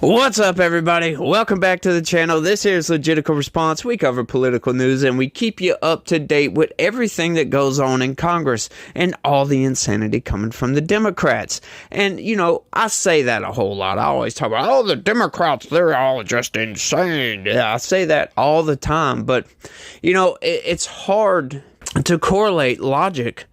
What's up, everybody? Welcome back to the channel. This here is Legitical Response. We cover political news and we keep you up to date with everything that goes on in Congress and all the insanity coming from the Democrats. And, you know, I say that a whole lot. I always talk about, oh, the Democrats, they're all just insane. Yeah, I say that all the time. But, you know, it's hard to correlate logic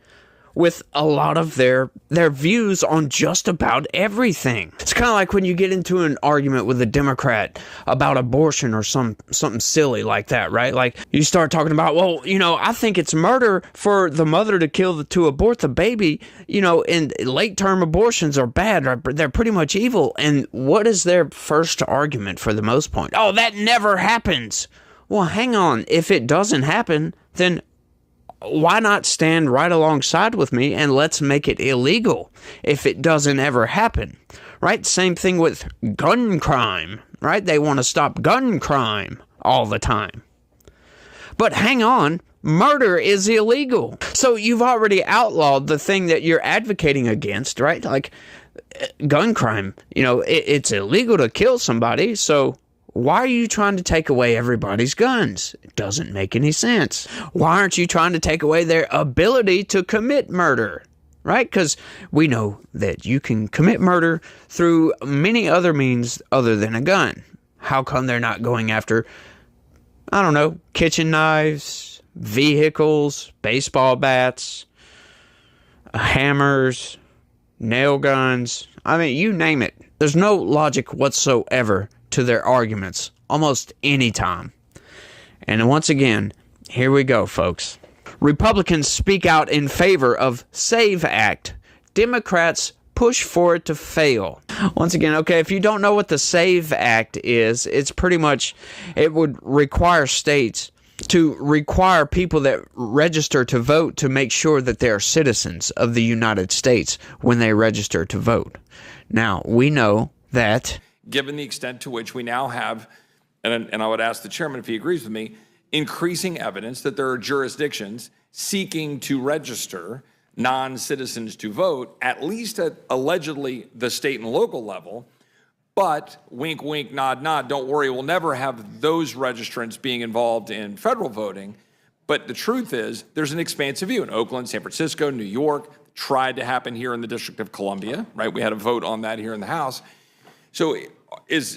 with a lot of their views on just about everything. It's kind of like when you get into an argument with a Democrat about abortion or something silly like that, right? Like you start talking about, well, you know, I think it's murder for the mother to abort the baby, you know, and late-term abortions are bad, or they're pretty much evil. And what is their first argument for the most part? Oh, that never happens. Well, hang on. If it doesn't happen, then why not stand right alongside with me and let's make it illegal if it doesn't ever happen, right? Same thing with gun crime, right? They want to stop gun crime all the time. But hang on, murder is illegal. So you've already outlawed the thing that you're advocating against, right? Like gun crime, you know, it's illegal to kill somebody, so why are you trying to take away everybody's guns? It doesn't make any sense. Why aren't you trying to take away their ability to commit murder? Right? Because we know that you can commit murder through many other means other than a gun. How come they're not going after, I don't know, kitchen knives, vehicles, baseball bats, hammers, nail guns? I mean, you name it. There's no logic whatsoever to their arguments almost any time. And once again, here we go, folks. Republicans speak out in favor of SAVE Act. Democrats push for it to fail. Once again, okay, if you don't know what the SAVE Act is, it's pretty much, it would require states to require people that register to vote to make sure that they are citizens of the United States when they register to vote. Now, we know that given the extent to which we now have, and I would ask the chairman if he agrees with me, increasing evidence that there are jurisdictions seeking to register non-citizens to vote, at least at allegedly the state and local level, but wink, wink, nod, nod, don't worry, we'll never have those registrants being involved in federal voting. But the truth is, there's an expansive view in Oakland, San Francisco, New York, tried to happen here in the District of Columbia, right? We had a vote on that here in the House. So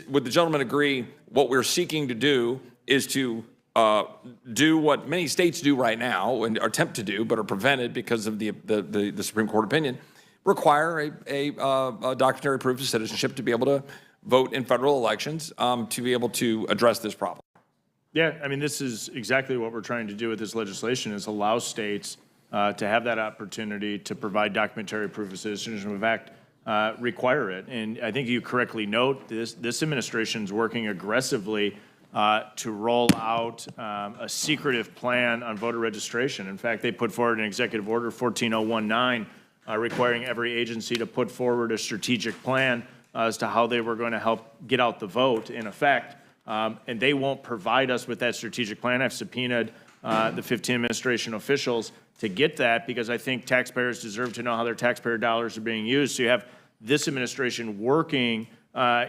would the gentleman agree what we're seeking to do is to do what many states do right now and attempt to do but are prevented because of the Supreme Court opinion, require a documentary proof of citizenship to be able to vote in federal elections to be able to address this problem? Yeah, I mean, this is exactly what we're trying to do with this legislation, is allow states to have that opportunity to provide documentary proof of citizenship. In fact, require it. And I think you correctly note this administration is working aggressively to roll out a secretive plan on voter registration. In fact, they put forward an executive order 14019 requiring every agency to put forward a strategic plan as to how they were going to help get out the vote in effect. And they won't provide us with that strategic plan. I've subpoenaed the 15 administration officials to get that, because I think taxpayers deserve to know how their taxpayer dollars are being used. So you have this administration working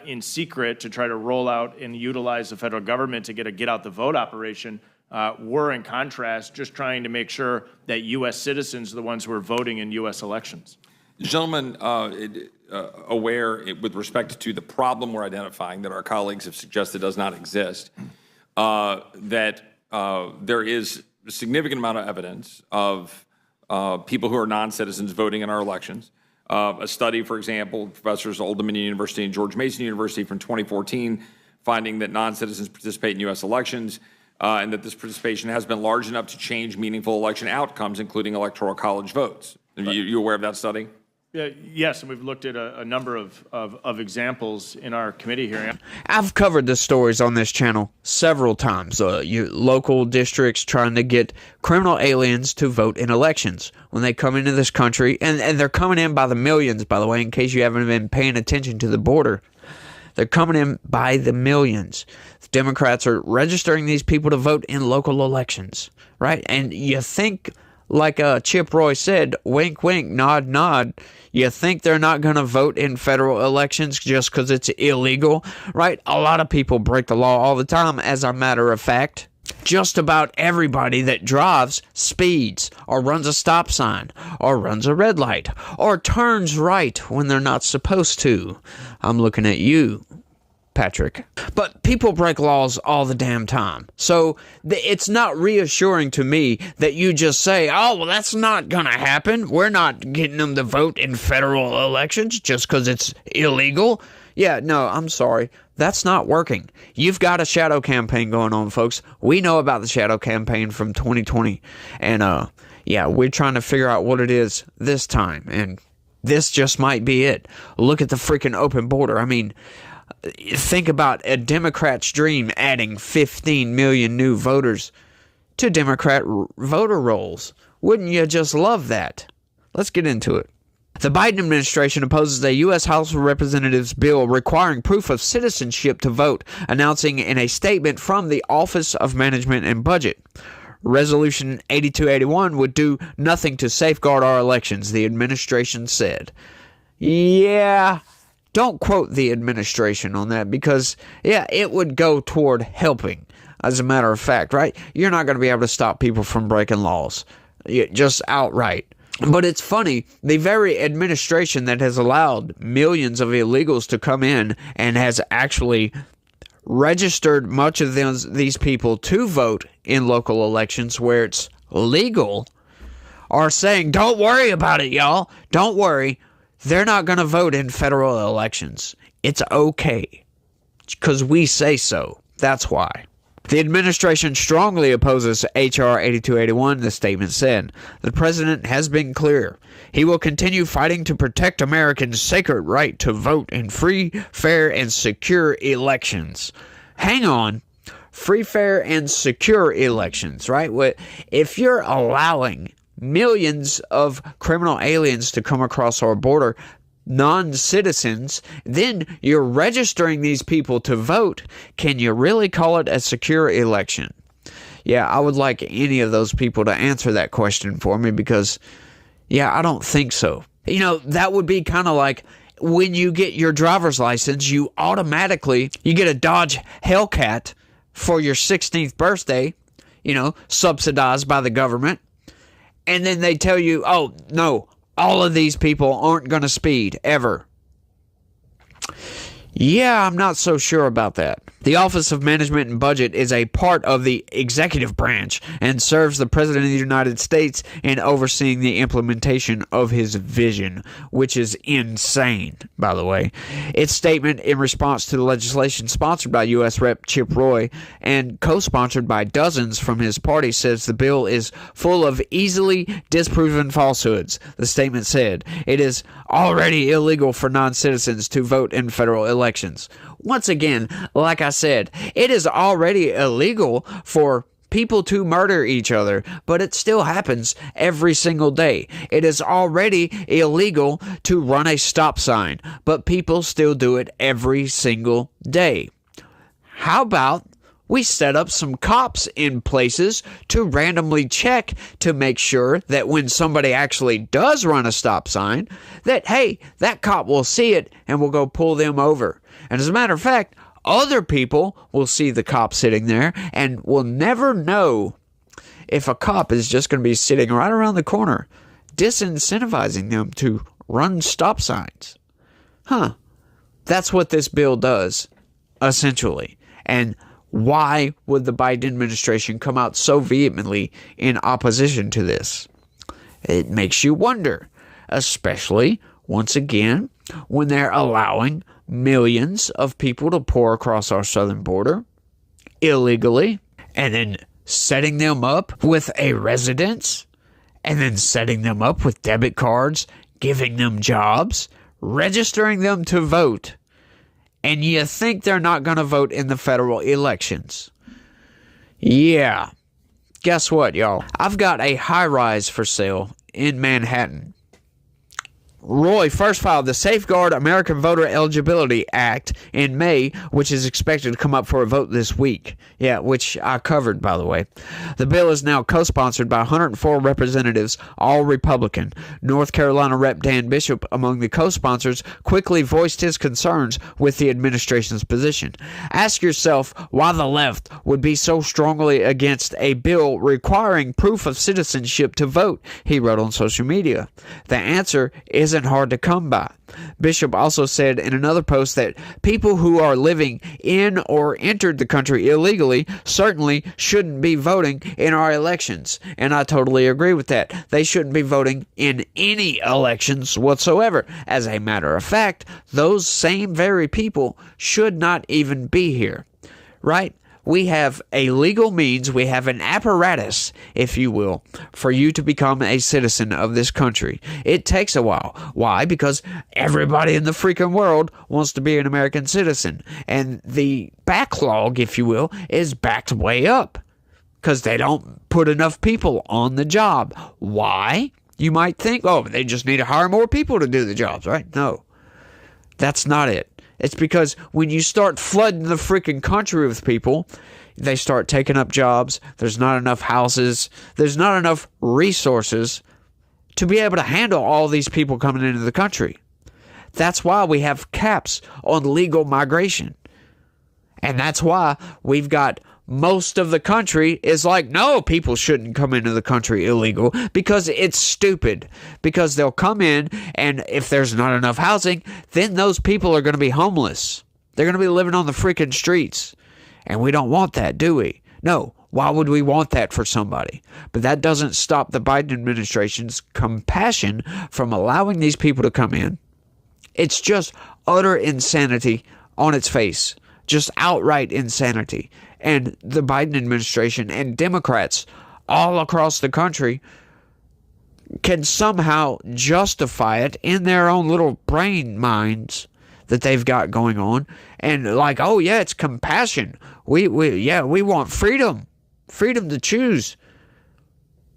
in secret to try to roll out and utilize the federal government to get a get-out-the-vote operation. We're, in contrast, just trying to make sure that U.S. citizens are the ones who are voting in U.S. elections. Gentlemen, aware with respect to the problem we're identifying that our colleagues have suggested does not exist, that there is a significant amount of evidence of people who are non-citizens voting in our elections. A study, for example, professors at Old Dominion University and George Mason University from 2014, finding that non-citizens participate in U.S. elections and that this participation has been large enough to change meaningful election outcomes, including electoral college votes. Are you aware of that study? Yes, and we've looked at a number of examples in our committee hearing. I've covered the stories on this channel several times. Local districts trying to get criminal aliens to vote in elections when they come into this country. And they're coming in by the millions, by the way, in case you haven't been paying attention to the border. They're coming in by the millions. The Democrats are registering these people to vote in local elections, right? And you think like Chip Roy said, wink, wink, nod, nod. You think they're not going to vote in federal elections just because it's illegal, right? A lot of people break the law all the time, as a matter of fact. Just about everybody that drives speeds or runs a stop sign or runs a red light or turns right when they're not supposed to. I'm looking at you, Patrick. But people break laws all the damn time. So it's not reassuring to me that you just say, oh, well, that's not going to happen. We're not getting them to vote in federal elections just because it's illegal. Yeah, no, I'm sorry. That's not working. You've got a shadow campaign going on, folks. We know about the shadow campaign from 2020. And, yeah, we're trying to figure out what it is this time. And this just might be it. Look at the freaking open border. I mean, think about a Democrat's dream adding 15 million new voters to Democrat voter rolls. Wouldn't you just love that? Let's get into it. The Biden administration opposes a U.S. House of Representatives bill requiring proof of citizenship to vote, announcing in a statement from the Office of Management and Budget. Resolution 8281 would do nothing to safeguard our elections, the administration said. Yeah, don't quote the administration on that because, yeah, it would go toward helping, as a matter of fact, right? You're not going to be able to stop people from breaking laws, just outright. But it's funny, the very administration that has allowed millions of illegals to come in and has actually registered much of these people to vote in local elections where it's legal are saying, don't worry about it, y'all. Don't worry. They're not going to vote in federal elections. It's okay. Because we say so. That's why. The administration strongly opposes H.R. 8281, the statement said. The president has been clear. He will continue fighting to protect Americans' sacred right to vote in free, fair, and secure elections. Hang on. Free, fair, and secure elections, right? If you're allowing millions of criminal aliens to come across our border, non-citizens, then you're registering these people to vote. Can you really call it a secure election? Yeah, I would like any of those people to answer that question for me because, yeah, I don't think so. You know, that would be kind of like when you get your driver's license, you get a Dodge Hellcat for your 16th birthday, subsidized by the government. And then they tell you, oh, no, all of these people aren't going to speed, ever. Yeah, I'm not so sure about that. The Office of Management and Budget is a part of the executive branch and serves the President of the United States in overseeing the implementation of his vision, which is insane, by the way. Its statement in response to the legislation sponsored by U.S. Rep. Chip Roy and co-sponsored by dozens from his party says the bill is full of easily disproven falsehoods. The statement said it is already illegal for non-citizens to vote in federal elections. Once again, like I said, it is already illegal for people to murder each other, but it still happens every single day. It is already illegal to run a stop sign, but people still do it every single day. How about we set up some cops in places to randomly check to make sure that when somebody actually does run a stop sign, that, hey, that cop will see it and will go pull them over. And as a matter of fact, other people will see the cop sitting there and will never know if a cop is just going to be sitting right around the corner, disincentivizing them to run stop signs. That's what this bill does, essentially. And why would the Biden administration come out so vehemently in opposition to this? It makes you wonder, especially, once again, when they're allowing millions of people to pour across our southern border illegally and then setting them up with a residence and then setting them up with debit cards, giving them jobs, registering them to vote. And you think they're not going to vote in the federal elections. Yeah. Guess what, y'all? I've got a high-rise for sale in Manhattan. Roy first filed the Safeguard American Voter Eligibility Act in May, which is expected to come up for a vote this week. Yeah, which I covered, by the way. The bill is now co-sponsored by 104 representatives, all Republican. North Carolina Rep. Dan Bishop, among the co-sponsors, quickly voiced his concerns with the administration's position. Ask yourself why the left would be so strongly against a bill requiring proof of citizenship to vote, he wrote on social media. The answer isn't hard to come by. Bishop also said in another post that people who are living in or entered the country illegally certainly shouldn't be voting in our elections. And I totally agree with that. They shouldn't be voting in any elections whatsoever. As a matter of fact, those same very people should not even be here. Right? We have a legal means, we have an apparatus, if you will, for you to become a citizen of this country. It takes a while. Why? Because everybody in the freaking world wants to be an American citizen. And the backlog, if you will, is backed way up because they don't put enough people on the job. Why? You might think, oh, they just need to hire more people to do the jobs, right? No, that's not it. It's because when you start flooding the freaking country with people, they start taking up jobs. There's not enough houses. There's not enough resources to be able to handle all these people coming into the country. That's why we have caps on legal migration. And that's why we've got most of the country is like, no, people shouldn't come into the country illegal, because it's stupid. Because they'll come in, and if there's not enough housing, then those people are going to be homeless. They're going to be living on the freaking streets. And we don't want that, do we? No. Why would we want that for somebody? But that doesn't stop the Biden administration's compassion from allowing these people to come in. It's just utter insanity on its face. Just outright insanity. And the Biden administration and Democrats all across the country can somehow justify it in their own little brain minds that they've got going on. And like, oh yeah, it's compassion. We want freedom. Freedom to choose.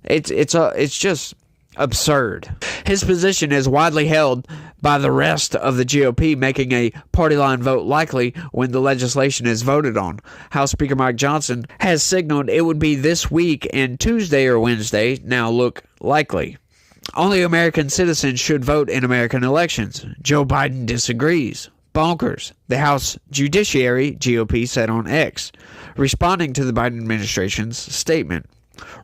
It's just absurd. His position is widely held by the rest of the GOP, making a party line vote likely when the legislation is voted on. House Speaker Mike Johnson has signaled it would be this week, and Tuesday or Wednesday now look likely. Only American citizens should vote in American elections. Joe Biden disagrees. Bonkers, the House Judiciary GOP said on X, responding to the Biden administration's statement.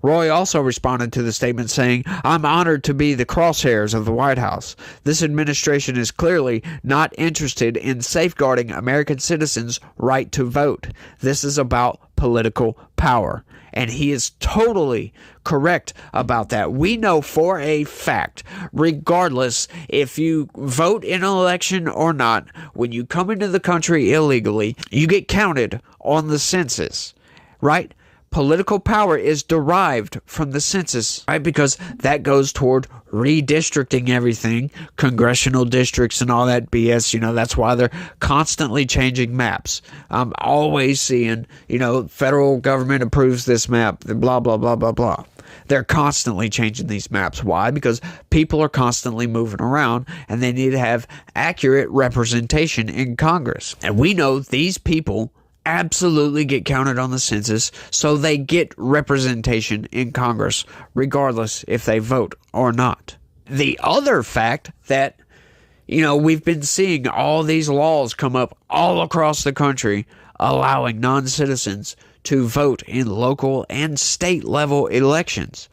Roy also responded to the statement saying, I'm honored to be the crosshairs of the White House. This administration is clearly not interested in safeguarding American citizens' right to vote. This is about political power. And he is totally correct about that. We know for a fact, regardless if you vote in an election or not, when you come into the country illegally, you get counted on the census, right? Political power is derived from the census, right? Because that goes toward redistricting everything, congressional districts and all that BS. You know, that's why they're constantly changing maps. I'm always seeing, federal government approves this map, blah, blah, blah, blah, blah. They're constantly changing these maps. Why? Because people are constantly moving around and they need to have accurate representation in Congress. And we know these people absolutely get counted on the census, so they get representation in Congress, regardless if they vote or not. The other fact that, we've been seeing all these laws come up all across the country allowing non-citizens to vote in local and state level elections.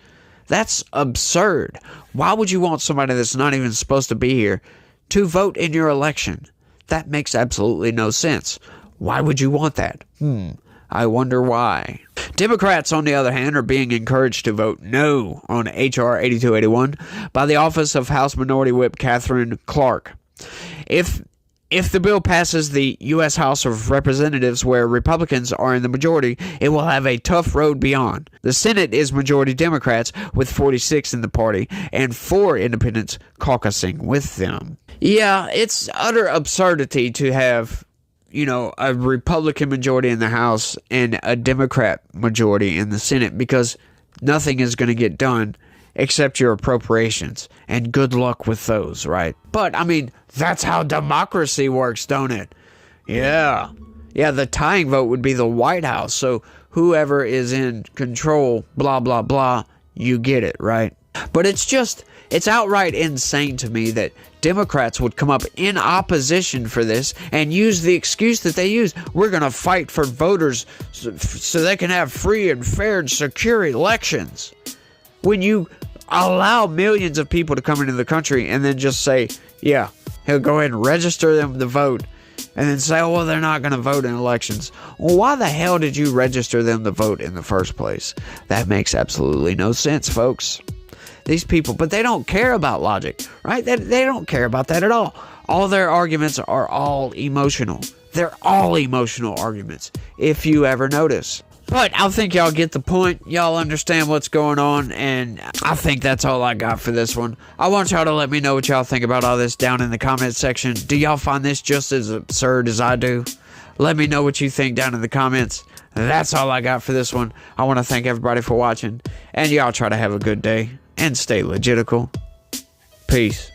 That's absurd. Why would you want somebody that's not even supposed to be here to vote in your election? That makes absolutely no sense. Why would you want that? I wonder why. Democrats, on the other hand, are being encouraged to vote no on H.R. 8281 by the office of House Minority Whip Katherine Clark. If the bill passes the U.S. House of Representatives, where Republicans are in the majority, it will have a tough road beyond. The Senate is majority Democrats, with 46 in the party, and 4 independents caucusing with them. Yeah, it's utter absurdity to have a Republican majority in the House and a Democrat majority in the Senate, because nothing is going to get done except your appropriations, and good luck with those, right? But, I mean, that's how democracy works, don't it? Yeah. Yeah, the tying vote would be the White House, so whoever is in control, blah, blah, blah, you get it, right? But it's outright insane to me that Democrats would come up in opposition for this and use the excuse that they use. We're going to fight for voters so they can have free and fair and secure elections. When you allow millions of people to come into the country and then just say, yeah, he'll go ahead and register them to vote, and then say, oh, well, they're not going to vote in elections. Well, why the hell did you register them to vote in the first place? That makes absolutely no sense, folks. These people, but they don't care about logic, right? They don't care about that at all. All their arguments are all emotional. They're all emotional arguments, if you ever notice. But I think y'all get the point. Y'all understand what's going on, and I think that's all I got for this one. I want y'all to let me know what y'all think about all this down in the comments section. Do y'all find this just as absurd as I do? Let me know what you think down in the comments. That's all I got for this one. I want to thank everybody for watching, and y'all try to have a good day and stay legitical. Peace.